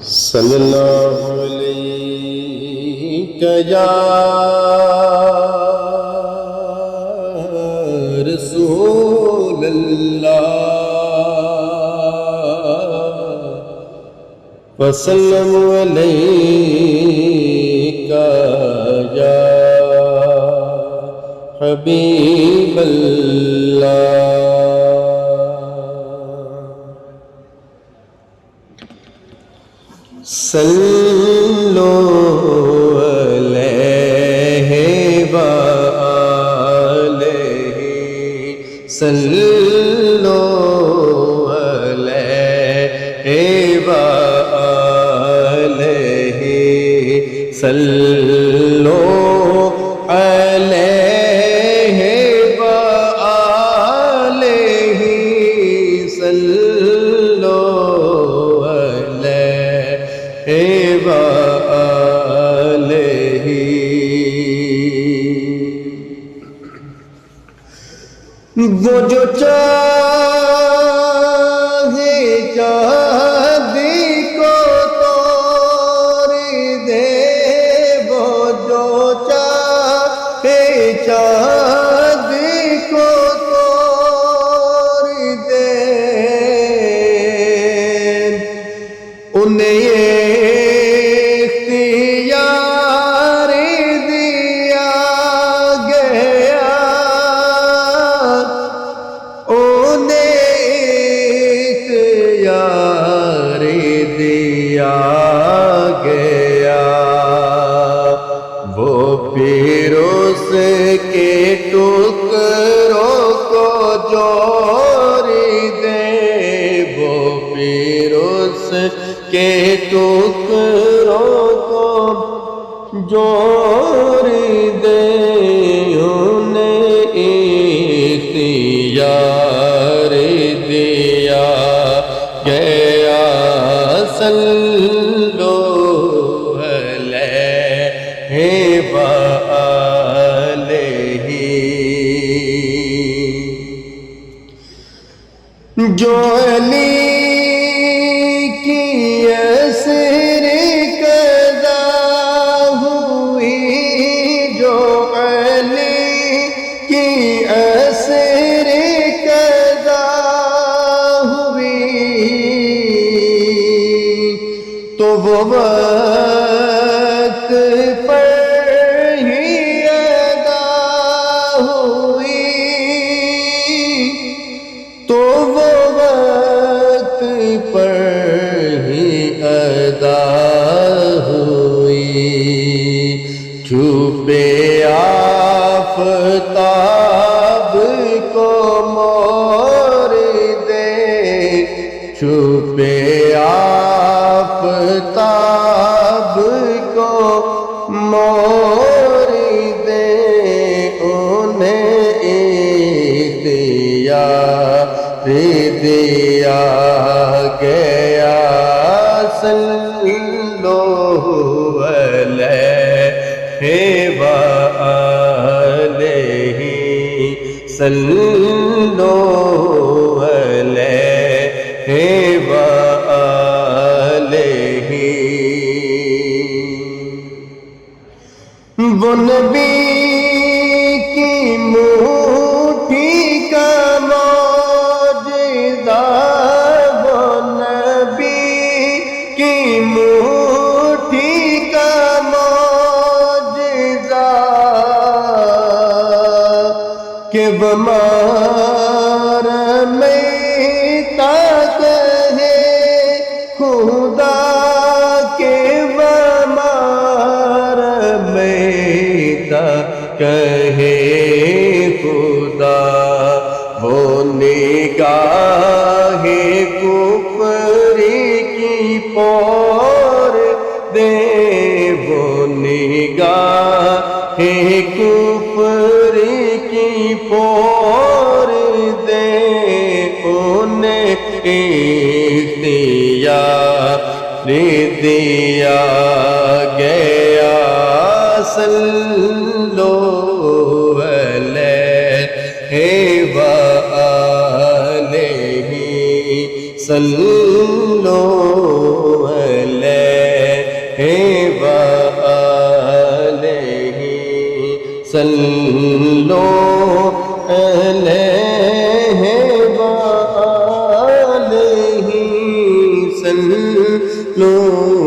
صلی اللہ علیہ یا رسول اللہ وسلم علیک یا حبیب اللہ صلو علیہ وآلہ صلو علیہ وآلہ صلو علیہ وآلہ صلو وہ جو چاہے چاندی کو توڑ دے، وہ جو چاہے چاندی کو توڑ دے، انہیں وہ پیروز کے ٹکڑوں کو جوڑ دے، وہ پیروز کے ٹکڑوں کو جوڑ دے، انہیں اختیار دیا گیا۔ صلو علیہ وآلہ جو علی کی اسر قضا ہوئی، جو علی کی اسر قضا ہوئی، تو وہ وقت پر ہی ادا ہوئی، تو وہ وقت پر ہی ادا ہوئی۔ چھپے آفتاب کو موڑ دے، چھپے آفتاب کو موڑ دے، انہیں اختیار دیا گیا۔ صلو علیہ وآلہ صلو علیہ وآلہ۔ وہ نبی کی مٹھی کا معجزہ، وہ نبی کی مٹھی کا معجزہ، کہ وہ مار میتا کہے خدا، کہ وہ مار میتا کہے خدا، وہ نگاہ کفر کی پور دے، وہ نگاہ کفر کی پور دے، انہیں اختیار دیا گیا۔ صلو علیہ وآلہ صلو علیہ صلو علیہ وآلہ صلو